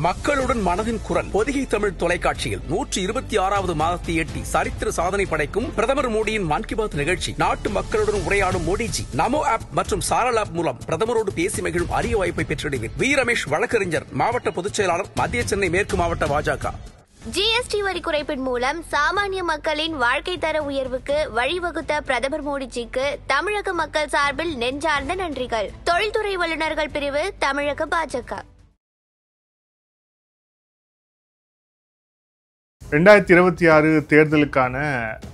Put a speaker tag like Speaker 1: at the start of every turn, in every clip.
Speaker 1: மக்களுடன் மனதின் குரல் பொதிகை தமிழ் தொலைக்காட்சியில் 126வது மாதத்தை எட்டி சரித்திர சாதனை படைக்கும் பிரதமர் மோடியின் மன் கி பாத் நிகழ்ச்சி. நாட்டு மக்களுடன் உரையாடும் மோடிஜி நமோ ஆப் மற்றும் சாரல் ஆப் மூலம் பிரதமரோடு பேசி மகிழும் அரிய வாய்ப்பை பெற்றிடுவீர். வி ரமேஷ் வழக்கறிஞர், மாவட்ட பொதுச் செயலாளர், மத்திய சென்னை மேற்கு மாவட்ட பாஜக.
Speaker 2: ஜிஎஸ்டி வரி குறைப்பின் மூலம் சாமானிய மக்களின் வாழ்க்கை தர உயர்வுக்கு வழிவகுத்த பிரதமர் மோடிஜிக்கு தமிழக மக்கள் சார்பில் நெஞ்சார்ந்த நன்றிகள். தொழில்துறை வல்லுநர்கள் பிரிவு, தமிழக பாஜக.
Speaker 3: 2026 தேர்தலுக்கான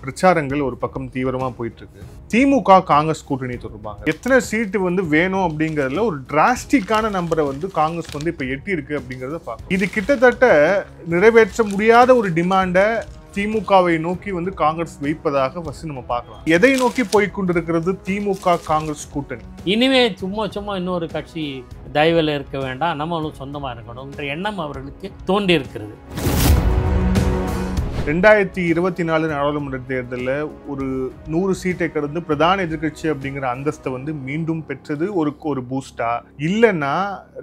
Speaker 3: பிரச்சாரங்கள் ஒரு பக்கம் தீவிரமா போயிட்டு இருக்கு. திமுக காங்கிரஸ் கூட்டணி தொடர்பாக எத்தனை சீட்டு வேணும் அப்படிங்கறதுல ஒரு டிராஸ்டிக்கான நம்பரை காங்கிரஸ் இப்ப எட்டி இருக்கு அப்படிங்கறத பார்க்கணும். இது கிட்டத்தட்ட நிறைவேற்ற முடியாத ஒரு டிமாண்ட திமுகவை நோக்கி காங்கிரஸ் வைப்பதாக ஃபர்ஸ்ட் நம்ம பார்க்கலாம். எதை நோக்கி போய்கொண்டிருக்கிறது திமுக காங்கிரஸ் கூட்டணி?
Speaker 4: இனிமே சும்மா இன்னொரு கட்சி தயவில் இருக்க வேண்டாம், நம்மளும் சொந்தமா இருக்கணும்ன்ற எண்ணம் அவர்களுக்கு தோன்றி இருக்கிறது.
Speaker 3: 2024 நாடாளுமன்ற தேர்தலில் ஒரு 100 சீட்டை கடந்து பிரதான எதிர்கட்சி அப்படிங்கிற அந்தஸ்தை மீண்டும் பெற்றது ஒரு பூஸ்டா, இல்லைன்னா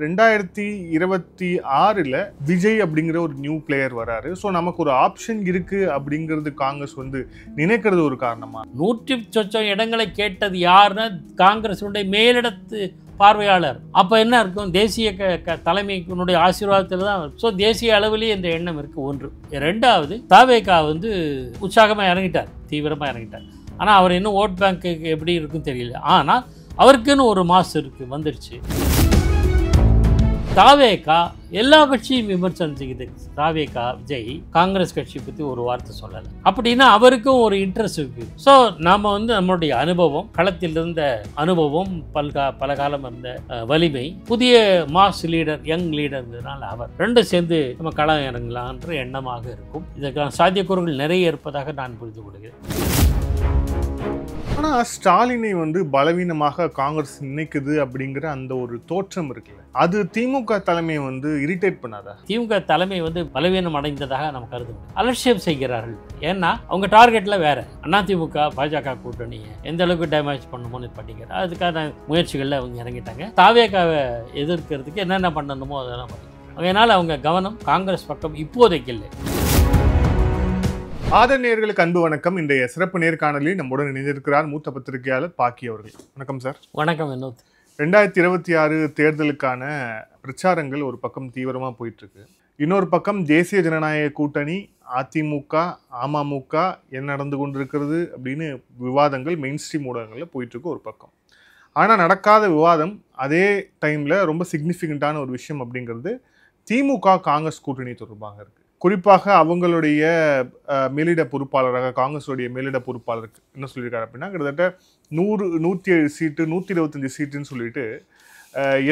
Speaker 3: 2026 விஜய் அப்படிங்கிற ஒரு நியூ பிளேயர் வராரு, ஸோ நமக்கு ஒரு ஆப்ஷன் இருக்கு அப்படிங்கிறது காங்கிரஸ் நினைக்கிறது ஒரு காரணமா?
Speaker 4: 100 இடங்களை கேட்டது யாருன்னா காங்கிரஸுடைய மேலிடத்து பார்வையாளர். அப்போ என்ன இருக்கும், தேசிய தலைமையினுடைய ஆசீர்வாதத்தில் தான். ஸோ தேசிய அளவிலேயே இந்த எண்ணம் இருக்கு. ஒன்று. ரெண்டாவது, தாவேகா உற்சாகமாக இறங்கிட்டார், தீவிரமாக இறங்கிட்டார். ஆனால் அவர் இன்னும் ஓட் பேங்க்கு எப்படி இருக்குன்னு தெரியல. ஆனால் அவருக்குன்னு ஒரு மாசு இருக்கு, வந்துடுச்சு. தாவேகா எல்லா கட்சியும் விமர்சனம் செய்யுது. தாவேகா விஜய் காங்கிரஸ் கட்சி பற்றி ஒரு வார்த்தை சொல்லலை அப்படின்னா அவருக்கும் ஒரு இன்ட்ரெஸ்ட் இருக்கு. ஸோ நாம நம்மளுடைய அனுபவம், களத்தில் இருந்த அனுபவம், பல காலம் இருந்த வலிமை, புதிய மாஸ் லீடர், யங் லீடர்னால அவர் ரெண்டும் சேர்ந்து நம்ம களம் இறங்கலான்ற எண்ணமாக இருக்கும். இதற்கான சாத்தியக்கூறுகள் நிறைய இருப்பதாக நான் புரிந்து கொள்கிறேன்.
Speaker 3: ஆனா ஸ்டாலினை பலவீனமாக காங்கிரஸ் நினைக்குது அப்படிங்கிற அந்த ஒரு தோற்றம் இருக்குல்ல, அது திமுக தலைமையை இரிட்டேட் பண்ணாதா?
Speaker 4: திமுக தலைமை பலவீனம் அடைந்ததாக நம்ம கருதுவோம். அலட்சியம் செய்கிறார்கள். ஏன்னா அவங்க டார்கெட்ல வேற. அதிமுக பாஜக கூட்டணியை எந்த அளவுக்கு டேமேஜ் பண்ணுமோன்னு பண்ணிக்கிறார். அதுக்கான முயற்சிகள்ல அவங்க இறங்கிட்டாங்க. தாவேகாவை எதிர்க்கிறதுக்கு என்னென்ன பண்ணணுமோ அதெல்லாம் பண்ணி, அதனால அவங்க கவனம் காங்கிரஸ் பக்கம் இப்போதைக்கு இல்லை.
Speaker 3: ஆதரநேயர்களுக்கு அன்பு வணக்கம். இன்றைய சிறப்பு நேர்காணலில் நம்முடன் இணைந்திருக்கிறார் மூத்த பத்திரிகையாளர் பாக்கி அவர்கள். வணக்கம் சார்.
Speaker 4: வணக்கம் வினோத்.
Speaker 3: 2026 தேர்தலுக்கான பிரச்சாரங்கள் ஒரு பக்கம் தீவிரமா போயிட்டு இருக்கு. இன்னொரு பக்கம் தேசிய ஜனநாயக கூட்டணி, அதிமுக, அமமுக என்ன நடந்து கொண்டிருக்கிறது அப்படின்னு விவாதங்கள் மெயின் ஸ்ட்ரீம் ஊடகங்களில் போயிட்டு இருக்கு ஒரு பக்கம். ஆனால் நடக்காத விவாதம் அதே டைம்ல ரொம்ப சிக்னிஃபிகண்டான ஒரு விஷயம் அப்படிங்கிறது திமுக காங்கிரஸ் கூட்டணி தொடர்பாக இருக்கு. குறிப்பாக அவங்களுடைய மேலிட பொறுப்பாளராக, காங்கிரஸுடைய மேலிட பொறுப்பாளருக்கு என்ன சொல்லியிருக்காரு அப்படின்னா, கிட்டத்தட்ட 107 சீட்டு 125 சீட்டுன்னு சொல்லிட்டு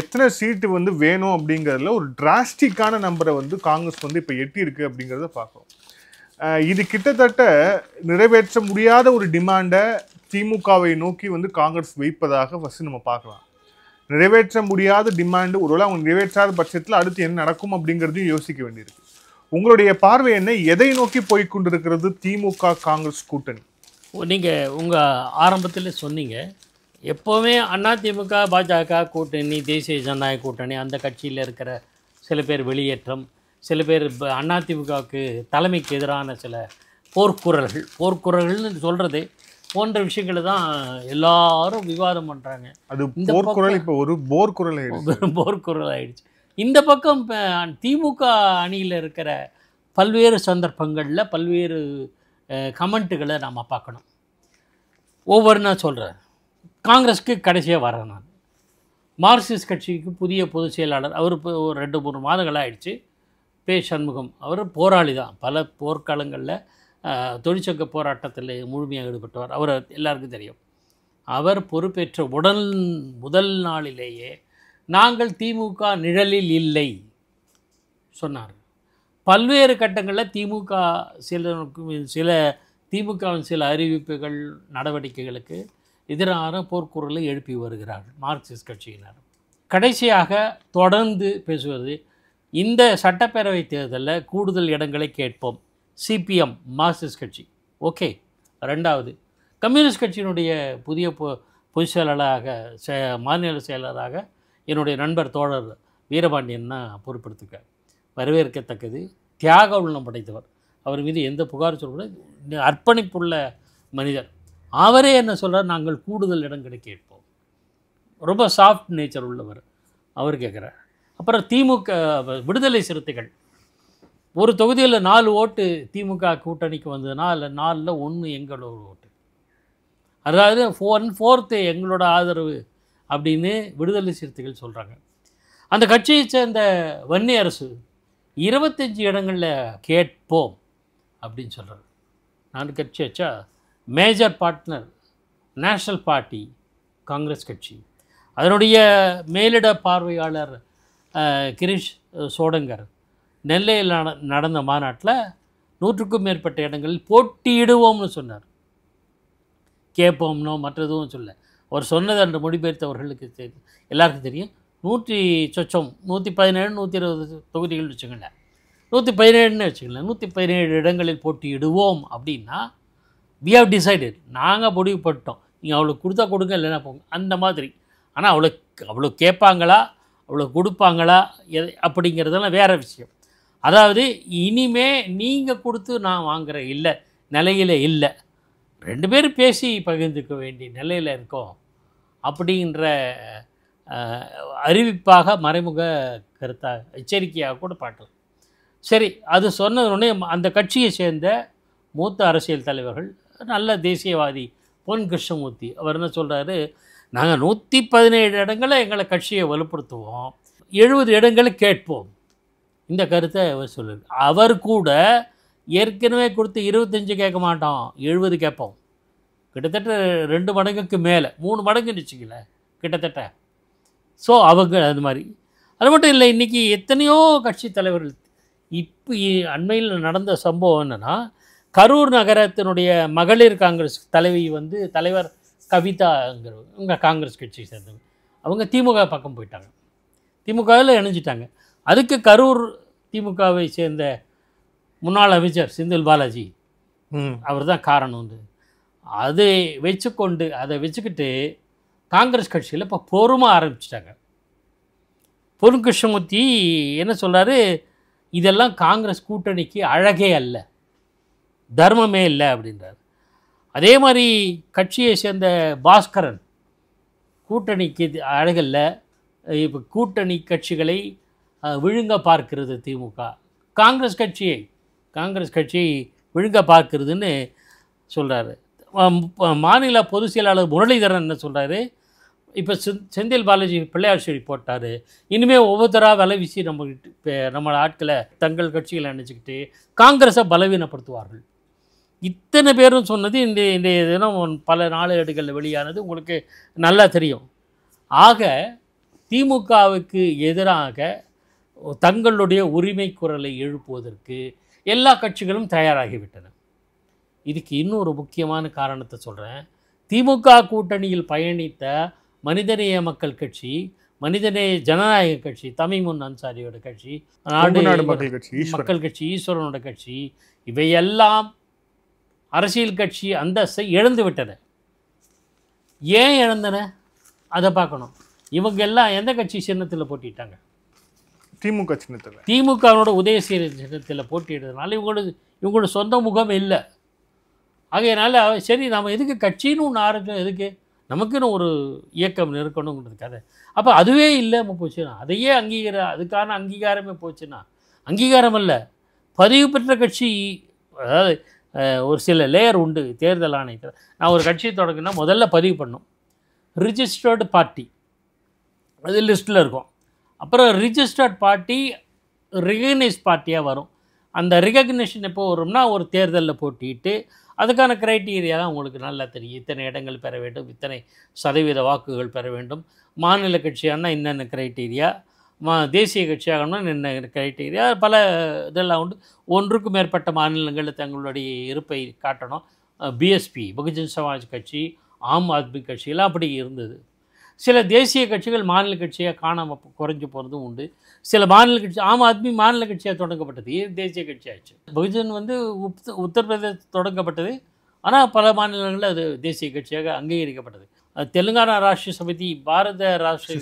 Speaker 3: எத்தனை சீட்டு வேணும் அப்படிங்கிறதுல ஒரு டிராஸ்டிக்கான நம்பரை காங்கிரஸ் இப்போ எட்டி இருக்கு அப்படிங்கிறத பார்க்குறோம். இது கிட்டத்தட்ட நிறைவேற்ற முடியாத ஒரு டிமாண்டை திமுகவை நோக்கி காங்கிரஸ் வைப்பதாக ஃபர்ஸ்ட் நம்ம பார்க்கலாம். நிறைவேற்ற முடியாத டிமாண்டு, ஒருவேளை அவங்க நிறைவேற்றாத பட்சத்தில் அடுத்து என்ன நடக்கும் அப்படிங்கிறதையும் யோசிக்க வேண்டியிருக்கு. உங்களுடைய பார்வை என்ன? எதை நோக்கி போய்கொண்டிருக்கிறது திமுக காங்கிரஸ் கூட்டணி?
Speaker 4: நீங்கள் உங்கள் ஆரம்பத்தில் சொன்னீங்க, எப்போவுமே அதிமுக பாஜக கூட்டணி, தேசிய ஜனநாயக கூட்டணி, அந்த கட்சியில் இருக்கிற சில பேர் வெளியேற்றம், சில பேர் அதிமுகவுக்கு தலைமைக்கு எதிரான சில போர்க்குரல்கள்னு சொல்கிறது போன்ற விஷயங்களை தான் எல்லாரும் விவாதம் பண்ணுறாங்க.
Speaker 3: அது போர்க்குரல் இப்போ ஒரு போர்க்குரல்
Speaker 4: ஆயிடுச்சு. இந்த பக்கம் திமுக அணியில் இருக்கிற பல்வேறு சந்தர்ப்பங்களில் பல்வேறு கமெண்ட்டுகளை நாம் பார்க்கணும். நான் சொல்கிறேன். காங்கிரஸுக்கு கடைசியாக வரேன் நான். மார்க்சிஸ்ட் கட்சிக்கு புதிய பொதுச் செயலாளர், அவர் இப்போ ஒரு 2-3 மாதங்கள் ஆயிடுச்சு. பே. சண்முகம், அவர் போராளி தான். பல போர்க்காலங்களில் தொழிற்சங்க போராட்டத்தில் முழுமையாக ஈடுபட்டவர். அவர் எல்லாருக்கும் தெரியும். அவர் பொறுப்பேற்ற முதல் நாளிலேயே நாங்கள் திமுக நிழலில் இல்லை சொன்னார். பல்வேறு கட்டங்களில் திமுகவின் சில அறிவிப்புகள், நடவடிக்கைகளுக்கு எதிரான போர்க்குரலை எழுப்பி வருகிறார்கள் மார்க்சிஸ்ட் கட்சியினர். கடைசியாக தொடர்ந்து பேசுவது, இந்த சட்டப்பேரவை தேர்தலில் கூடுதல் இடங்களை கேட்போம். சிபிஎம், மார்க்சிஸ்ட் கட்சி, ஓகே. ரெண்டாவது, கம்யூனிஸ்ட் கட்சியினுடைய புதிய பொதுச் செயலாளராக, மாநில செயலராக என்னுடைய நண்பர் தோழர் வீரபாண்டியன் தான் பொறுப்பெடுத்துக்க. வரவேற்கத்தக்கது. தியாக உள்ளம் படைத்தவர். அவர் மீது எந்த புகார் சொல்லக்கூடாது. அர்ப்பணிப்புள்ள மனிதர். அவரே என்ன சொல்கிறார், நாங்கள் கூடுதல் இடங்களை கேட்போம். ரொம்ப சாஃப்ட் நேச்சர் உள்ளவர் அவர் கேட்குறார். அப்புறம் திமுக விடுதலை சிறுத்தைகள் ஒரு தொகுதியில் 4 ஓட்டு திமுக கூட்டணிக்கு வந்ததுன்னா அதில் 4ல் 1 எங்களோட ஓட்டு, அதாவது 1/4 எங்களோட ஆதரவு அப்படின்னு விடுதலை சிறுத்தைகள் சொல்கிறாங்க. அந்த கட்சியை சேர்ந்த வன்னி அரசு 25 இடங்களில் கேட்போம் அப்படின்னு சொல்கிறார். நான் கட்சி வச்சா major partner national party Congress கட்சி, அதனுடைய மேலிட பார்வையாளர் கிரீஷ் சோடங்கர் நெல்லையில் நடந்த மாநாட்டில் 100க்கும் மேற்பட்ட இடங்களில் போட்டியிடுவோம்னு சொன்னார். கேட்போம்னோ மற்றதும் சொல்ல. அவர் சொன்னது அன்று மொழிபெயர்த்தவர்களுக்கு எல்லாருக்கும் தெரியும். 117 120 தொகுதிகள் வச்சுங்களேன், 117ன்னு வச்சுங்களேன், 117 இடங்களில் போட்டியிடுவோம் அப்படின்னா we have decided, நாங்கள் முடிவு பண்ணிட்டோம், நீங்கள் அவ்வளோ கொடுத்தா கொடுங்க இல்லைன்னா போங்க அந்த மாதிரி. ஆனால் அவ்வளோ கேட்பாங்களா, அவ்வளோ கொடுப்பாங்களா அப்படிங்கிறதெல்லாம் வேறு விஷயம். அதாவது இனிமே நீங்கள் கொடுத்து நான் வாங்குகிற இல்லை நிலையில் இல்லை, 2 பேரும் பேசி பகிர்ந்துக்க வேண்டிய நிலையில் இருக்கோம் அப்படின்ற அறிவிப்பாக மறைமுக கருத்தாக எச்சரிக்கையாக கூட பார்க்கலாம். சரி, அது சொன்னதுடனே அந்த கட்சியை சேர்ந்த மூத்த அரசியல் தலைவர்கள், நல்ல தேசியவாதி பொன் கிருஷ்ணமூர்த்தி அவர் என்ன சொல்கிறாரு, நாங்கள் 117 இடங்களை எங்களை கட்சியை வலுப்படுத்துவோம், 70 இடங்களை கேட்போம். இந்த கருத்தை அவர் சொல்லுது. அவர் கூட ஏற்கனவே கொடுத்து 25 கேட்க மாட்டோம், 70 கேட்போம். கிட்டத்தட்ட 2 மடங்குக்கு மேலே, 3 மடங்குன்னு வச்சுக்கல கிட்டத்தட்ட. ஸோ அவங்க அது மாதிரி. அது மட்டும் இல்லை, இன்றைக்கி எத்தனையோ கட்சி தலைவர்கள். இப்போ அண்மையில் நடந்த சம்பவம் என்னென்னா, கரூர் நகரத்தினுடைய மகளிர் காங்கிரஸ் தலைவர் கவிதாங்கிறவங்க, இவங்க காங்கிரஸ் கட்சியை சேர்ந்தவங்க, அவங்க திமுக பக்கம் போயிட்டாங்க, திமுகவில் இணைஞ்சிட்டாங்க. அதுக்கு கரூர் திமுகவை சேர்ந்த முன்னாள் அமைச்சர் செந்தில் பாலாஜி அவர் தான் காரணம். அதை வச்சுக்கிட்டு காங்கிரஸ் கட்சியில் இப்போ பொறுமை ஆரம்பிச்சிட்டாங்க. பொன் கிருஷ்ணமூர்த்தி என்ன சொல்கிறாரு, இதெல்லாம் காங்கிரஸ் கூட்டணிக்கு அழகே அல்ல, தர்மமே இல்லை அப்படின்றார். அதே மாதிரி கட்சியை சேர்ந்த பாஸ்கரன் கூட்டணிக்கு அழகல்ல, இப்போ கூட்டணி கட்சிகளை விழுங்க பார்க்கிறது திமுக, காங்கிரஸ் கட்சியை விழுங்க பார்க்கிறதுன்னு சொல்கிறாரு. மாநில பொதுச் செயலாளர் முரளிதரன் என்ன சொல்கிறாரு, இப்போ செந்தில் பாலாஜி பிள்ளையார் சொல்லி போட்டார், இனிமேல் ஒவ்வொருத்தராக விலை வீசி நம்ம ஆட்களை தங்கள் கட்சிகளை நினச்சிக்கிட்டு காங்கிரஸை பலவீனப்படுத்துவார்கள். இத்தனை பேரும் சொன்னது இந்த தினம் பல நாளேடுகளில் வெளியானது உங்களுக்கு நல்லா தெரியும். ஆக திமுகவுக்கு எதிராக தங்களுடைய உரிமை குரலை எழுப்புவதற்கு எல்லா கட்சிகளும் தயாராகிவிட்டன. இதுக்கு இன்னொரு முக்கியமான காரணத்தை சொல்கிறேன். திமுக கூட்டணியில் பயணித்த மனிதநேய மக்கள் கட்சி, மனிதநேய ஜனநாயக கட்சி, தமிமுன் அன்சாரியோட கட்சி, நாடு மக்கள் கட்சி, ஈஸ்வரனோட கட்சி, இவையெல்லாம் அரசியல் கட்சி அந்தஸ்தை இழந்து விட்டன. ஏன் இழந்தன அதை பார்க்கணும். இவங்க எல்லாம் எந்த கட்சி சின்னத்தில் போட்டிட்டாங்க?
Speaker 3: திமுக சின்னத்தில்.
Speaker 4: திமுகவோட உதயசீர சின்னத்தில் போட்டியிடுறதுனால இவங்களோட சொந்த முகம் இல்லை. ஆகையினால சரி, நம்ம எதுக்கு கட்சின்னு ஒன்று ஆரம்பித்தோம், எதுக்கு நமக்குன்னு ஒரு இயக்கம் இருக்கணுங்கிறதுக்காக. அப்போ அதுவே இல்லாமல் போச்சுன்னா, அதையே அதுக்கான அங்கீகாரமே போச்சுன்னா, அங்கீகாரம் அல்ல, பதிவு பெற்ற கட்சி. அதாவது ஒரு சில லேயர் உண்டு தேர்தல் ஆணையத்தில். நான் ஒரு கட்சியை தொடங்கினா முதல்ல பதிவு பண்ணும், ரிஜிஸ்டர்டு பார்ட்டி அது லிஸ்ட்டில் இருக்கும். அப்புறம் ரிஜிஸ்டர்ட் பார்ட்டி ரிகக்னைஸ் பார்ட்டியாக வரும். அந்த ரிகக்னிஷன் எப்போ வரும்னா, ஒரு தேர்தலில் போட்டிட்டு அதுக்கான க்ரைட்டீரியா தான் உங்களுக்கு நல்லா தெரியும். இத்தனை இடங்கள் பெற வேண்டும், இத்தனை சதவீத வாக்குகள் பெற வேண்டும். மாநில கட்சியானா என்னென்ன க்ரைட்டீரியா, தேசிய கட்சியாகணும்னா என்னென்ன க்ரைட்டீரியா, பல இதெல்லாம் உண்டு. ஒன்றுக்கும் மேற்பட்ட மாநிலங்களில் தங்களுடைய இருப்பை காட்டணும். பிஎஸ்பி பகுஜன் சமாஜ் கட்சி, ஆம் ஆத்மி கட்சியெல்லாம் அப்படி இருந்தது. சில தேசிய கட்சிகள் மாநில கட்சியாக காணாமல் குறைஞ்சி போகிறதும் உண்டு. சில மாநில கட்சி, ஆம் ஆத்மி மாநில கட்சியாக தொடங்கப்பட்டது, தேசிய கட்சியாச்சு. பகுஜன் உத்தரப்பிரதேச தொடங்கப்பட்டது, ஆனால் பல மாநிலங்களில் அது தேசிய கட்சியாக அங்கீகரிக்கப்பட்டது. தெலுங்கானா ராஷ்ட்ரிய சமிதி பாரத ராஷ்ட்ரிய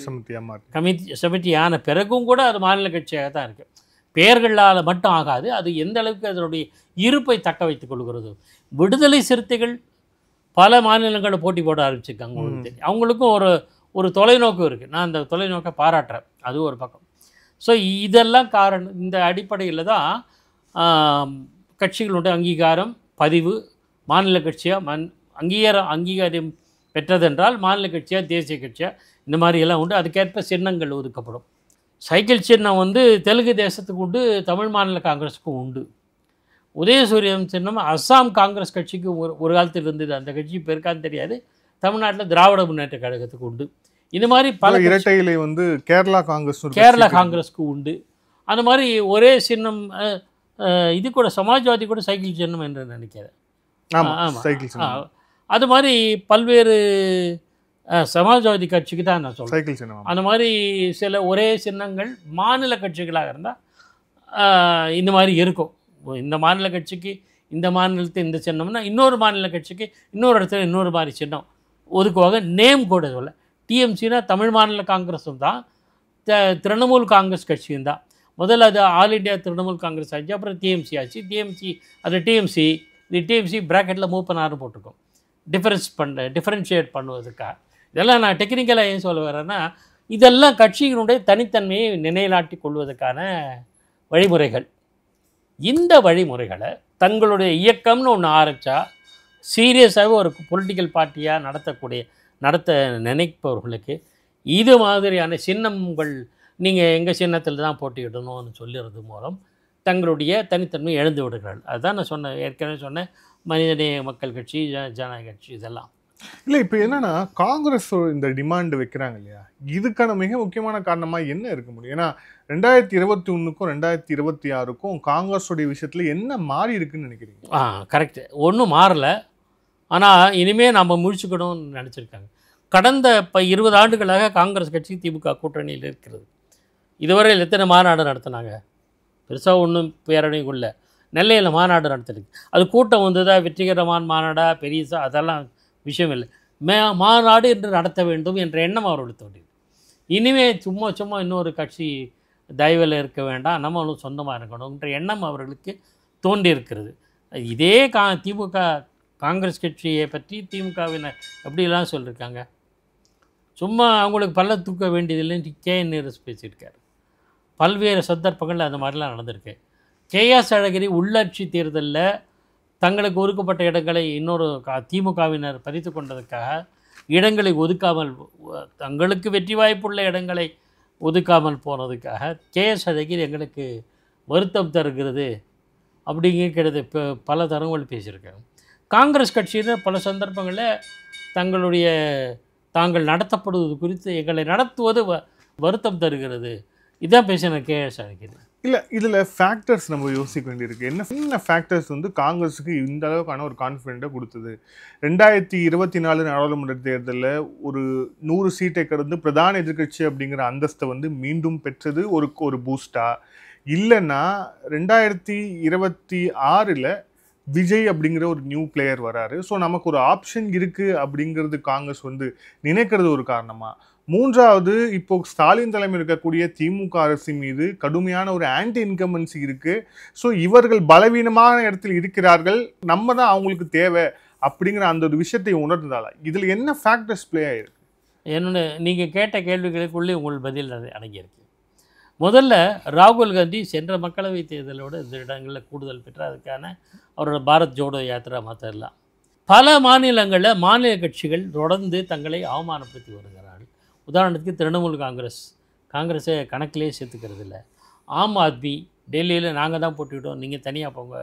Speaker 4: சமிதி ஆன பிறகும் கூட அது மாநில கட்சியாக தான் இருக்குது. பெயர்களால் மட்டும் ஆகாது, அது எந்த அளவுக்கு அதனுடைய இருப்பை தக்க வைத்துக் கொள்கிறது. விடுதலை சிறுத்தைகள் பல மாநிலங்களில் போட்டி போட ஆரம்பிச்சிருக்காங்க. உங்களுக்கு தெரியும், அவங்களுக்கும் ஒரு தொலைநோக்கு இருக்குது. நான் அந்த தொலைநோக்கை பாராட்டுறேன். அது ஒரு பக்கம். ஸோ இதெல்லாம் காரணம். இந்த அடிப்படையில் தான் கட்சிகளுடைய அங்கீகாரம் பதிவு மாநில கட்சியாக அங்கீகாரம் பெற்றதென்றால் மாநில கட்சியாக தேசிய கட்சியாக இந்த மாதிரியெல்லாம் உண்டு. அதுக்கேற்ப சின்னங்கள் ஒதுக்கப்படும். சைக்கிள் சின்னம் வந்து தெலுங்கு தேசத்துக்கு உண்டு, தமிழ் மாநில காங்கிரஸுக்கும் உண்டு. உதயசூரியன் சின்னம் அஸ்ஸாம் காங்கிரஸ் கட்சிக்கு ஒரு காலத்தில் இருந்தது. அந்த கட்சி பெருக்கான்னு தெரியாது. தமிழ்நாட்டில் திராவிட முன்னேற்ற கழகத்துக்கு உண்டு. இந்த மாதிரி பல
Speaker 3: இரட்டை இலை வந்து கேரளா
Speaker 4: காங்கிரஸ்க்கு உண்டு. அந்த மாதிரி ஒரே சின்னம் இது கூட சமாஜ்வாதி கூட சைக்கிள் சின்னம் என்று நினைக்கிறேன். ஆமாம், அது மாதிரி பல்வேறு சமாஜ்வாதி கட்சிக்கு தான் நான் சொல்கிறேன். அந்த மாதிரி சில ஒரே சின்னங்கள் மாநில கட்சிகளாக இருந்தால் இந்த மாதிரி இருக்கும். இந்த மாநில கட்சிக்கு இந்த மாநிலத்தில் இந்த சின்னம்னா இன்னொரு மாநில கட்சிக்கு இன்னொரு இடத்துல இன்னொரு மாதிரி சின்னம் ஒதுக்குவாங்க. நேம் கூட சொல்ல டிஎம்சினா தமிழ் மாநில காங்கிரஸும் தான், திரிணாமுல் காங்கிரஸ் கட்சியும் தான். முதல்ல அது ஆல் இண்டியா திரிணாமுல் காங்கிரஸ் ஆச்சு, அப்புறம் டிஎம்சி ஆச்சு. அது டிஎம்சி இது டிஎம்சி ப்ராக்கெட்டில் மூவ் பண்ண போட்டிருக்கோம். டிஃபரன்ஷியேட் பண்ணுவதற்காக. இதெல்லாம் நான் டெக்னிக்கலாக ஏன் சொல்ல வரேன்னா, இதெல்லாம் கட்சியினுடைய தனித்தன்மையை நிலைநாட்டி கொள்வதற்கான வழிமுறைகள். இந்த வழிமுறைகளை தங்களுடைய இயக்கம்னு ஒன்று ஆரம்பித்தா சீரியஸாகவே ஒரு பொலிட்டிக்கல் பார்ட்டியாக நடத்த நினைப்பவர்களுக்கு இது மாதிரியான சின்னங்கள் நீங்கள் எங்கள் சின்னத்தில் தான் போட்டியிடணும்னு சொல்லுறது மூலம் தங்களுடைய தனித்தன்மை இழந்து விடுகிறார்கள். அதுதான் நான் ஏற்கனவே சொன்னேன், மனிதநேய மக்கள் கட்சி, ஜனநாயக கட்சி இதெல்லாம்.
Speaker 3: இல்லை, இப்போ என்னன்னா காங்கிரஸ் இந்த டிமாண்ட் வைக்கிறாங்க இல்லையா, இதுக்கான மிக முக்கியமான காரணமாக என்ன இருக்க முடியும்? ஏன்னா 2021க்கும் 2026க்கும் காங்கிரஸோடைய விஷயத்தில் என்ன மாறி இருக்குன்னு நினைக்கிறீங்க?
Speaker 4: கரெக்டு, ஒன்றும் மாறலை. ஆனால் இனிமேல் நம்ம முழிச்சுக்கணும்னு நினச்சிருக்காங்க. கடந்த 20 ஆண்டுகளாக காங்கிரஸ் கட்சி திமுக கூட்டணியில் இருக்கிறது. இதுவரையில் எத்தனை மாநாடு நடத்தினாங்க? பெருசாக ஒன்றும் பேரணியும் இல்லை. நெல்லையில் மாநாடு நடத்திருக்கு. அது கூட்டம் வந்ததா, வெற்றிகரமான மாநாடா, பெரியசா, அதெல்லாம் விஷயம் இல்லை. மாநாடு என்று நடத்த வேண்டும் என்ற எண்ணம் அவர்களுக்கு தோன்றியது. இனிமேல் சும்மா இன்னொரு கட்சி தயவில் இருக்க வேண்டாம், நம்மளும் சொந்தமாக இருக்கணும்ன்ற எண்ணம் அவர்களுக்கு தோன்றியிருக்கிறது. இதே திமுக காங்கிரஸ் கட்சியை பற்றி திமுகவினர் எப்படிலாம் சொல்லியிருக்காங்க. சும்மா அவங்களுக்கு பல்ல தூக்க வேண்டியதில்லைன்னு கேஎன் நேரு பேசியிருக்காரு. பல்வேறு சந்தர்ப்பங்கள் அந்த மாதிரிலாம் நடந்திருக்கு. கேஎஸ் அழகிரி உள்ளாட்சி தேர்தலில் தங்களுக்கு ஒதுக்கப்பட்ட இடங்களை இன்னொரு திமுகவினர் பறித்து கொண்டதுக்காக இடங்களை ஒதுக்காமல், தங்களுக்கு வெற்றி வாய்ப்புள்ள இடங்களை ஒதுக்காமல் போனதுக்காக கேஎஸ் அழகிரி எங்களுக்கு வருத்தம் தருகிறது அப்படிங்கிறது இப்போ பல தரங்கள் பேசியிருக்காங்க. காங்கிரஸ் கட்சியினர் பல சந்தர்ப்பங்களில் தாங்கள் நடத்தப்படுவது குறித்து எங்களை நடத்துவது வருத்தம் தருகிறது, இதான் பேசின கேஎஸ் அழகிரி.
Speaker 3: இல்லை, இதில் ஃபேக்டர்ஸ் நம்ம யோசிக்க வேண்டியிருக்கு. என்ன ஃபேக்டர்ஸ் வந்து காங்கிரஸுக்கு இந்த அளவுக்கான ஒரு கான்ஃபிடென்ட்டை கொடுத்தது? 2024 நாடாளுமன்ற தேர்தலில் ஒரு 100 சீட்டை கடந்து பிரதான எதிர்கட்சி அப்படிங்கிற அந்தஸ்தை வந்து மீண்டும் பெற்றது ஒரு பூஸ்டா? இல்லைன்னா 2026 விஜய் அப்படிங்கிற ஒரு நியூ பிளேயர் வராரு, ஸோ நமக்கு ஒரு ஆப்ஷன் இருக்குது அப்படிங்கிறது காங்கிரஸ் வந்து நினைக்கிறது ஒரு காரணமா? மூன்றாவது, இப்போ ஸ்டாலின் தலைமை இருக்கக்கூடிய திமுக அரசின் மீது கடுமையான ஒரு ஆன்டி இன்கம்பன்சி இருக்கு. ஸோ இவர்கள் பலவீனமான இடத்தில் இருக்கிறார்கள், நம்ம தான் அவங்களுக்கு தேவை அப்படிங்கிற அந்த ஒரு விஷயத்தை உணர்ந்ததால இதில் என்ன ஃபேக்டர்ஸ் பிளே ஆகிருக்கு?
Speaker 4: நீங்கள் கேட்ட கேள்விகளுக்குள்ளே உங்கள் பதில் அடங்கியிருக்கு. முதல்ல ராகுல் காந்தி சென்ற மக்களவை தேர்தலோடு இந்த இடங்களில் கூடுதல் பெற்ற அதுக்கான அவரோட பாரத் ஜோடோ யாத்திரா மற்றெல்லாம் பல மாநிலங்களில் மாநில கட்சிகள் தொடர்ந்து தங்களை அவமானப்படுத்தி வருகிறார்கள். உதாரணத்துக்கு திரிணாமுல் காங்கிரஸை கணக்கிலே சேர்த்துக்கிறது இல்லை. ஆம் ஆத்மி டெல்லியில் நாங்கள் தான் போட்டிவிட்டோம், நீங்கள் தனியாக போங்க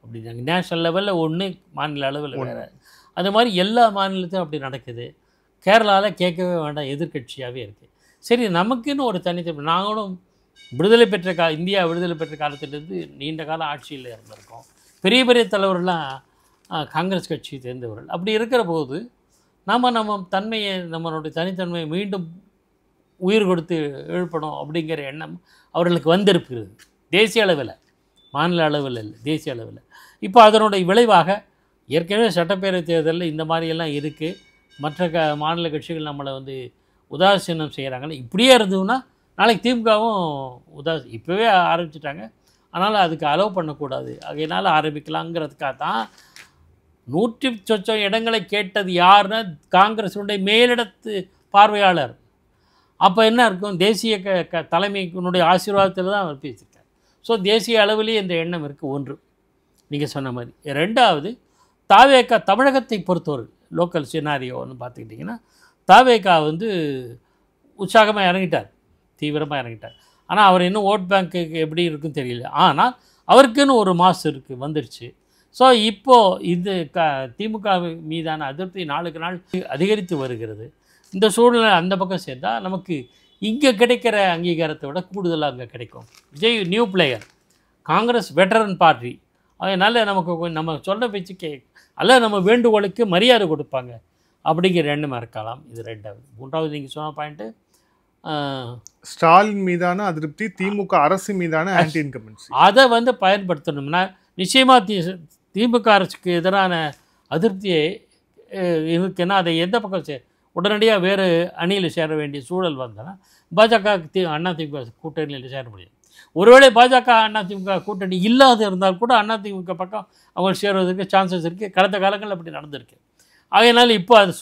Speaker 4: அப்படின்னாங்க. நேஷ்னல் லெவலில் ஒன்று, மாநில அளவில் வேறு. அது மாதிரி எல்லா மாநிலத்தையும் அப்படி நடக்குது. கேரளாவில் கேட்கவே வேண்டாம், எதிர்கட்சியாகவே இருக்குது. சரி, நமக்குன்னு ஒரு தனித்தன்மை, நாங்களும் இந்தியா விடுதலை பெற்ற காலத்திலேருந்து நீண்ட காலம் ஆட்சியில் இருந்திருக்கோம். பெரிய பெரிய தலைவர்கள்லாம் காங்கிரஸ் கட்சி சேர்ந்தவர்கள். அப்படி இருக்கிற போது நம்ம நம்மளுடைய தனித்தன்மையை மீண்டும் உயிர் கொடுத்து எழுப்பணும் அப்படிங்கிற எண்ணம் அவர்களுக்கு வந்திருக்கிறது. தேசிய அளவில், மாநில அளவில் இல்லை, தேசிய அளவில். இப்போ அதனுடைய விளைவாக ஏற்கனவே சட்டப்பேரவை தேர்தலில் இந்த மாதிரியெல்லாம் இருக்குது. மற்ற மாநில கட்சிகள் நம்மளை வந்து உதாசீனம் செய்கிறாங்களே. இப்படியே இருந்ததுன்னா நாளைக்கு திமுகவும் இப்போவே ஆரம்பிச்சிட்டாங்க. அதனால் அதுக்கு அலோவ் பண்ணக்கூடாது, அதனால் ஆரம்பிக்கலாங்கிறதுக்காக தான் 100 சொச்சம் இடங்களை கேட்டது யாருன்னா காங்கிரஸுடைய மேலிடத்து பார்வையாளர். அப்போ என்ன இருக்கும், தேசிய தலைமையினுடைய ஆசீர்வாதத்தில் தான் அவர் பேசியிருக்கார். ஸோ தேசிய அளவிலேயே இந்த எண்ணம் இருக்குது. ஒன்று நீங்கள் சொன்ன மாதிரி. ரெண்டாவது, தாவேகா தமிழகத்தை பொறுத்தவரை லோக்கல் சினாரியோன்னு பார்த்துக்கிட்டிங்கன்னா தாவேகா உற்சாகமாக இறங்கிட்டார், தீவிரமாக இறங்கிட்டார். ஆனால் அவர் இன்னும் ஓட் பேங்க்குக்கு எப்படி இருக்குன்னு தெரியல. ஆனால் அவருக்குன்னு ஒரு மாஸ் வந்துடுச்சு. ஸோ இப்போது இது திமுக மீதான அதிருப்தி நாளுக்கு நாள் அதிகரித்து வருகிறது. இந்த சூழ்நிலை அந்த பக்கம் சேர்ந்தால் நமக்கு இங்கே கிடைக்கிற அங்கீகாரத்தை விட கூடுதலாக அங்கே கிடைக்கும். Vijay new player, Congress veteran party, அதனால் நமக்கு நம்ம சொல்ல பேச்சு அல்ல நம்ம வேண்டுகோளுக்கு மரியாதை கொடுப்பாங்க அப்படிங்கிற எண்ணமாக இருக்கலாம். இது ரெண்டாவது. மூன்றாவது நீங்கள் சொன்ன பாயிண்ட்டு,
Speaker 3: ஸ்டாலின் மீதான அதிருப்தி, திமுக அரசு மீதான ஆன்டி இன்கம்பன்சி,
Speaker 4: அதை பயன்படுத்தணும்னா நிச்சயமாக திமுக அரசுக்கு எதிரான அதிருப்தியை இருக்குன்னா அதை எந்த பக்கம் உடனடியாக வேறு அணியில் சேர வேண்டிய சூழல் வந்தனா பாஜக அதிமுக கூட்டணியில் சேர முடியும். ஒருவேளை பாஜக அதிமுக கூட்டணி இல்லாத இருந்தால் கூட அதிமுக பக்கம் அவங்க சேருவதற்கு சான்சஸ் இருக்குது. கடந்த காலங்களில் அப்படி நடந்திருக்கு. அதனால் இப்போ அது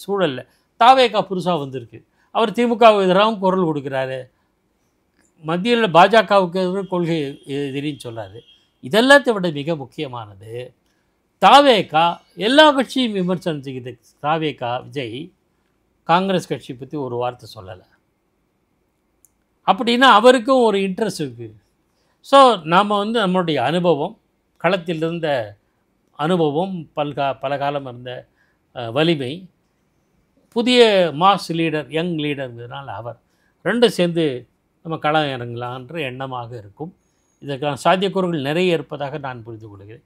Speaker 4: சூழலில் தாவேகா புதுசாக வந்திருக்கு. அவர் திமுகவுக்கு எதிராகவும் குரல் கொடுக்குறாரு, மத்தியில் பாஜகவுக்கு எதிராக கொள்கை எதிரின்னு சொல்கிறாரு. இதெல்லாத்தை விட மிக முக்கியமானது, தாவேகா எல்லா கட்சியும் விமர்சனம் செய்யுது. தாவேகா விஜய் காங்கிரஸ் கட்சி பற்றி ஒரு வார்த்தை சொல்லலை. அப்படின்னா அவருக்கும் ஒரு இன்ட்ரெஸ்ட் இருக்குது. ஸோ நாம் நம்மளுடைய அனுபவம், களத்தில் இருந்த அனுபவம், பல காலம் இருந்த வலிமை, புதிய மாஸ் லீடர், யங் லீடர்ங்கிறதுனால அவர் ரெண்டும் சேர்ந்து நம்ம களம் இறங்கலான்ற எண்ணமாக இருக்கும். இதற்கான சாத்தியக்கூறுகள் நிறைய இருப்பதாக நான் புரிந்து கொள்கிறேன்.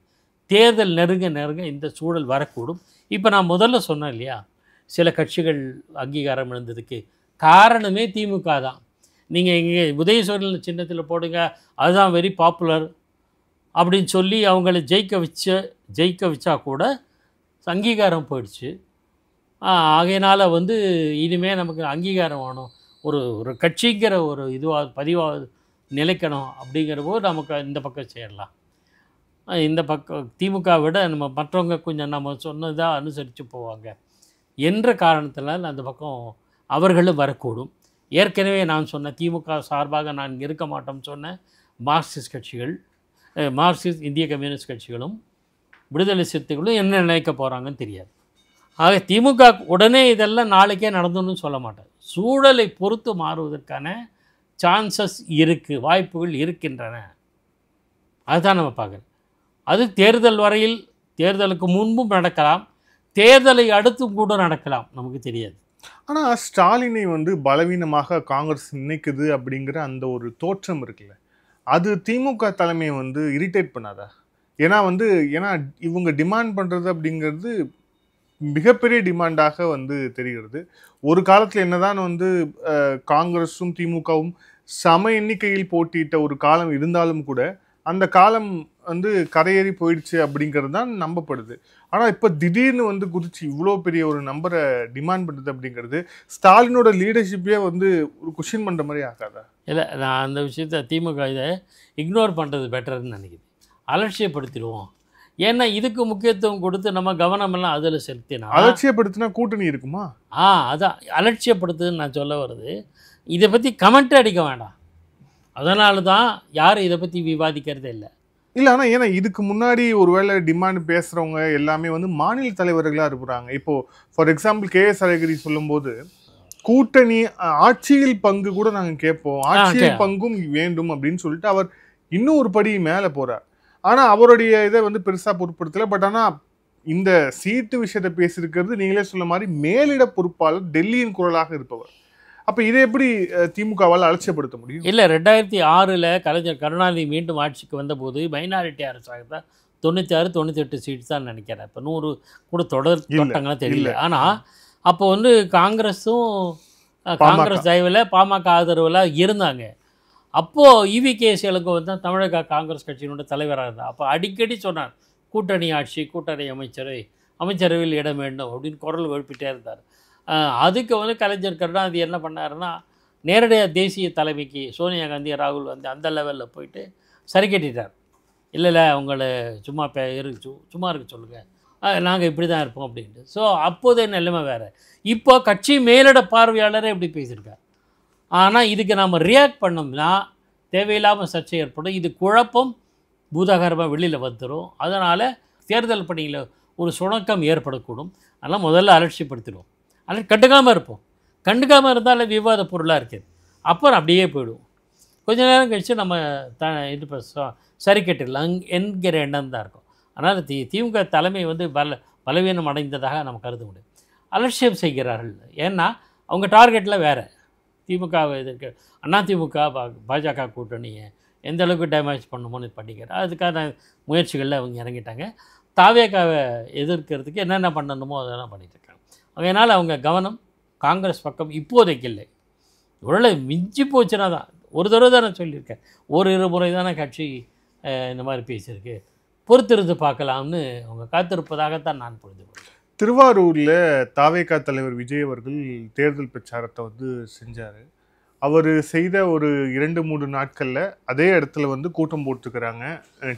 Speaker 4: தேர்தல் நெருங்க இந்த சூழல் வரக்கூடும். இப்போ நான் முதல்ல சொன்னேன் இல்லையா, சில கட்சிகள் அங்கீகாரம் இழந்ததுக்கு காரணமே திமுக தான். நீங்கள் இங்கே உதயசூரியன் சின்னத்தில் போடுங்க, அதுதான் வெரி பாப்புலர் அப்படின்னு சொல்லி அவங்கள ஜெயிக்க வச்சா கூட அங்கீகாரம் போயிடுச்சு. ஆகையினால் இனிமேல் நமக்கு அங்கீகாரம் வேணும், ஒரு கட்சிங்கிற ஒரு பதிவாக நிலைக்கணும் அப்படிங்கிற போது நமக்கு இந்த பக்கம் சேரலாம். இந்த பக்கம் திமுக விட நம்ம மற்றவங்க கொஞ்சம் நம்ம சொன்னதாக அனுசரித்து போவாங்க என்ற காரணத்தினால் அந்த பக்கம் அவர்களும் வரக்கூடும். ஏற்கனவே நான் சொன்ன திமுக சார்பாக நான் இருக்க மாட்டோம்னு சொன்ன மார்க்சிஸ்ட் கட்சிகள், மார்க்சிஸ்ட் இந்திய கம்யூனிஸ்ட் கட்சிகளும் விடுதலை சிறுத்தைகளும் என்ன நினைக்க போகிறாங்கன்னு தெரியாது. ஆக திமுக உடனே இதெல்லாம் நாளைக்கே நடந்துன்னு சொல்ல மாட்டேன். சூழலை பொறுத்து மாறுவதற்கான சான்சஸ் இருக்குது, வாய்ப்புகள் இருக்கின்றன. அதுதான் நம்ம பார்க்குறோம். அது தேர்தல் வரையில், தேர்தலுக்கு முன்பும் நடக்கலாம், தேர்தலை அடுத்தும் கூட நடக்கலாம், நமக்கு தெரியாது.
Speaker 3: ஆனால் ஸ்டாலினை பலவீனமாக காங்கிரஸ் நினைக்குது அப்படிங்கிற அந்த ஒரு தோற்றம் இருக்குல்ல, அது திமுக தலைமையை இரிட்டேட் பண்ணாதா? ஏன்னா ஏன்னா இவங்க டிமாண்ட் பண்ணுறது அப்படிங்கிறது மிகப்பெரிய டிமாண்டாக தெரிகிறது. ஒரு காலத்தில் என்னதான் காங்கிரஸும் திமுகவும் சம எண்ணிக்கையில் போட்டியிட்ட ஒரு காலம் இருந்தாலும் கூட அந்த காலம் கரையேறி போயிடுச்சு அப்படிங்கிறது தான் நம்பப்படுது. ஆனால் இப்போ திடீர்னு குதிச்சு இவ்வளோ பெரிய ஒரு நம்பரை டிமாண்ட் பண்ணுறது அப்படிங்கிறது ஸ்டாலினோட லீடர்ஷிப்பே ஒரு கொஷின் பண்ணுற மாதிரி ஆகாதா?
Speaker 4: இல்லை, நான் அந்த விஷயத்தை திமுக இதை இக்னோர் பண்ணுறது பெட்டர்னு நினைக்கிறேன். அலட்சியப்படுத்திடுவோம். ஏன்னா இதுக்கு முக்கியத்துவம் கொடுத்து நம்ம கவனமெல்லாம் அதில் செலுத்தினா,
Speaker 3: அலட்சியப்படுத்தினா கூட்டணி இருக்குமா?
Speaker 4: அதான் அலட்சியப்படுத்துதுன்னு நான் சொல்ல வருது. இதை பற்றி கமெண்ட் அடிக்க வேண்டாம். அதனால தான் யாரும் இதை பற்றி விவாதிக்கிறதே இல்லை.
Speaker 3: இல்லை, ஆனால் ஏன்னா இதுக்கு முன்னாடி ஒருவேளை டிமாண்ட் பேசுகிறவங்க எல்லாமே மாநில தலைவர்களாக இருக்கிறாங்க. இப்போது ஃபார் எக்ஸாம்பிள் கேஎஸ் அழகிரி சொல்லும்போது கூட்டணி ஆட்சியில் பங்கு கூட நாங்கள் கேட்போம், ஆட்சியில் பங்கும் வேண்டும் அப்படின்னு சொல்லிட்டு அவர் இன்னும் ஒரு படி மேலே போகிறார். ஆனால் அவருடைய இதை பெருசாக பொருட்படுத்தலை. பட் ஆனால் இந்த சீட்டு விஷயத்தை பேசியிருக்கிறது நீங்களே சொல்ல மாதிரி மேலிட பொறுப்பாளர், டெல்லியின் குரலாக இருப்பவர். அப்போ இதை எப்படி திமுகவால் அலட்சியப்படுத்த முடியும்?
Speaker 4: இல்லை, 2006 கலைஞர் கருணாநிதி மீண்டும் ஆட்சிக்கு வந்தபோது மைனாரிட்டி அரசாக தான் 96-98 சீட்ஸ் தான் நினைக்கிறேன். இப்போ 100 கூட தொடங்கலாம் தெரியல. ஆனால் அப்போ காங்கிரஸும் காங்கிரஸ் தயவில் பாமக ஆதரவில் இருந்தாங்க. அப்போது இவிகேஎஸ் இளங்கோ தமிழக காங்கிரஸ் கட்சியினுடைய தலைவராக இருந்தார். அப்போ அடிக்கடி சொன்னார், கூட்டணி ஆட்சி, கூட்டணி அமைச்சரவையில் இடம் வேண்டும் அப்படின்னு குரல் எழுப்பிட்டே இருந்தார். அதுக்கு கலைஞர் கருணாநிதி என்ன பண்ணாருன்னா, நேரடியாக தேசிய தலைமைக்கு சோனியா காந்தி ராகுல் காந்தி அந்த லெவலில் போயிட்டு சரி கட்டிட்டார். இல்லை அவங்கள சும்மா சும்மா இருக்க சொல்லுங்கள், நாங்கள் இப்படி தான் இருப்போம் அப்படின்ட்டு. ஸோ அப்போதே நிலைமை வேறு. இப்போ கட்சி மேலிட பார்வையாளரே இப்படி பேசியிருக்கார். ஆனால் இதுக்கு நம்ம ரியாக்ட் பண்ணோம்னா தேவையில்லாமல் சர்ச்சை ஏற்படும். இது குழப்பம் பூதாகரமாக வெளியில் வந்துடும். அதனால் தேர்தல் பணியில் ஒரு சுணக்கம் ஏற்படக்கூடும். அதெல்லாம் முதல்ல அலட்சியப்படுத்திடுவோம். ஆனால் கண்டுக்காமல் இருப்போம். கண்டுக்காமல் இருந்தாலும் விவாத பொருளாக இருக்குது. அப்புறம் அப்படியே போயிடுவோம். கொஞ்ச நேரம் கழித்து நம்ம இது சரி கட்டிடலாம் என்கிற எண்ணம் தான் இருக்கும். அதனால் திமுக தலைமை வந்து பலவீனம் அடைந்ததாக நம்ம கருத முடியும். அலட்சியம் செய்கிறார்கள். ஏன்னா அவங்க டார்கெட்டில் வேறு. திமுகவை எதிர்க்க அதிமுக பாஜக கூட்டணியை எந்த அளவுக்கு டேமேஜ் பண்ணுமோன்னு பண்ணிக்கிறார். அதுக்கான முயற்சிகளில் அவங்க இறங்கிட்டாங்க. தாவேகாவை எதிர்க்கிறதுக்கு என்னென்ன பண்ணணுமோ அதெல்லாம் பண்ணிட்டுருக்காங்க. அதனால் அவங்க கவனம் காங்கிரஸ் பக்கம் இப்போதைக்கு இல்லை. ஒருவேளை மிஞ்சி போச்சுன்னா தான், ஒரு தடவை தான் நான் சொல்லியிருக்கேன், ஒரு 2 முறை தானே கட்சி இந்த மாதிரி பேசியிருக்கு, பொறுத்திருந்து பார்க்கலாம்னு அவங்க காத்திருப்பதாகத்தான் நான் புரிந்து கொள்கிறேன்.
Speaker 3: திருவாரூரில் தாவேகா தலைவர் விஜய் அவர்கள் தேர்தல் பிரச்சாரத்தை வந்து செஞ்சார். அவர் செய்த ஒரு 2-3 நாட்களில் அதே இடத்துல வந்து கூட்டம் போட்டிருக்கிறாங்க.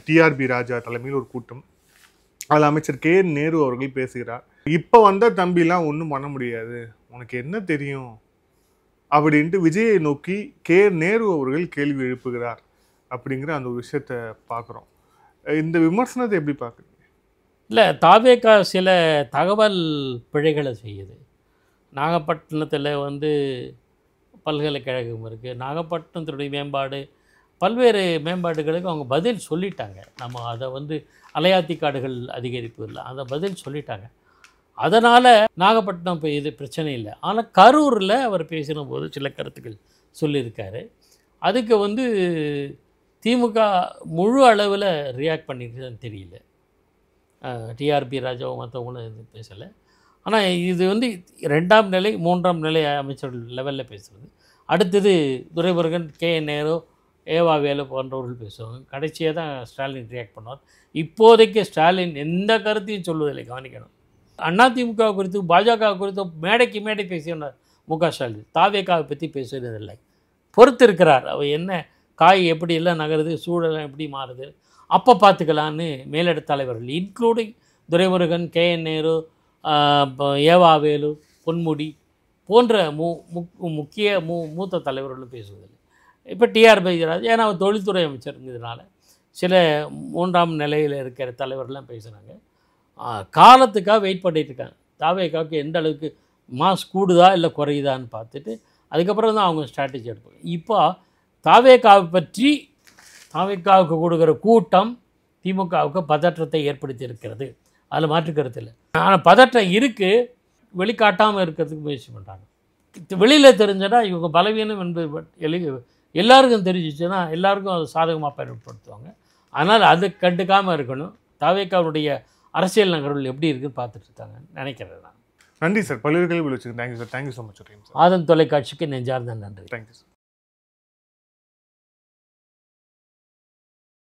Speaker 3: டிஆர்பி ராஜா தலைமையில் ஒரு கூட்டம். அதில் அமைச்சர் கே நேரு அவர்கள் பேசுகிறார். இப்போ வந்த தம்பிலாம் ஒன்றும் பண்ண முடியாது, உனக்கு என்ன தெரியும் அப்படின்ட்டு விஜயை நோக்கி கே நேரு அவர்கள் கேள்வி எழுப்புகிறார் அப்படிங்கிற அந்த ஒரு விஷயத்தை பார்க்குறோம். இந்த விமர்சனத்தை எப்படி பார்க்குறீங்க?
Speaker 4: இல்லை, தாவேகா சில தகவல் பிழைகளை செய்யுது. நாகப்பட்டினத்தில் வந்து பல்கலைக்கழகம் இருக்குது. நாகப்பட்டினத்துடைய மேம்பாடு, பல்வேறு மேம்பாடுகளுக்கு அவங்க பதில் சொல்லிட்டாங்க. நம்ம அதை வந்து அலையாத்தி காடுகள் அதிகரிப்பு இல்லை, அதை பதில் சொல்லிட்டாங்க. அதனால் நாகப்பட்டினம் இப்போ இது பிரச்சனை இல்லை. ஆனால் கரூரில் அவர் பேசின போது சில கருத்துக்கள் சொல்லியிருக்காரு. அதுக்கு வந்து திமுக முழு அளவில் ரியாக்ட் பண்ணியிருக்குதுன்னு தெரியல. டிஆர்பி ராஜாவும் மற்றவங்களும் இது பேசலை. ஆனால் இது வந்து 2ஆம் நிலை 3ஆம் நிலை அமைச்சர்கள் லெவலில் பேசுகிறது. அடுத்தது துரைமுருகன், கே நேரு, ஏவா வேலு போன்றவர்கள் பேசுவாங்க. கடைசியாக தான் ஸ்டாலின் ரியாக்ட் பண்ணுவார். இப்போதைக்கு ஸ்டாலின் எந்த கருத்தையும் சொல்வதில்லை, கவனிக்கணும். அதிமுக குறித்து பாஜக குறித்து மேடைக்கு மேடை பேசினார் முக ஸ்டாலின். தாவேகாவை பற்றி பேசுவதில்லை, பொறுத்து இருக்கிறார். அவர் என்ன காய் எப்படி எல்லாம் நகருது, சூழலாம் எப்படி மாறுது, அப்போ பார்த்துக்கலான்னு மேலிட தலைவர்கள் இன்க்ளூடிங் துரைமுருகன், கே நேரு, ஏவாவேலு, பொன்முடி போன்ற முக்கிய மூத்த தலைவர்களும் பேசுவதில்லை. இப்போ டிஆர்பி ராஜா, ஏன்னா அவர் தொழில்துறை அமைச்சருங்கிறதுனால சில 3ஆம் நிலையில் இருக்கிற தலைவர்கள்லாம் பேசுகிறாங்க. காலத்துக்காக வெயிட் பண்ணிகிட்டு இருக்காங்க. தாவேகாவுக்கு எந்த அளவுக்கு மாஸ் கூடுதா இல்லை குறையுதான்னு பார்த்துட்டு அதுக்கப்புறம் தான் அவங்க ஸ்ட்ராட்டஜி எடுப்பாங்க. இப்போ தாவேகாவை பற்றி தாவேகாவுக்கு கொடுக்குற கூட்டம் திமுகவுக்கு பதற்றத்தை ஏற்படுத்தி இருக்கிறது, அதில் மாற்றுக்கருத்து இல்லை. ஆனால் பதற்றம் இருக்குது, வெளிக்காட்டாமல் இருக்கிறதுக்கு முயற்சி பண்ணுறாங்க. வெளியில் தெரிஞ்சனா இவங்க பலவீனம் என்பது எல்லாருக்கும் தெரிஞ்சிச்சுன்னா எல்லாருக்கும் அது சாதகமாக பயன்படுத்துவாங்க. அதனால் அது கண்டுக்காமல் இருக்கணும். தாவேகாவுடைய அரசியல் நகர்வுகள் எப்படி இருக்குன்னு பார்த்துட்டு இருக்காங்க நினைக்கிறேன் நான்.
Speaker 3: நன்றி சார், பல்வேறு கேள்வி வச்சுருக்கேன். Thank you sir, thank you so much.
Speaker 4: Aadhan தொலைக்காட்சிக்கு நெஞ்சார்ந்த நன்றி.
Speaker 3: Thank you sir.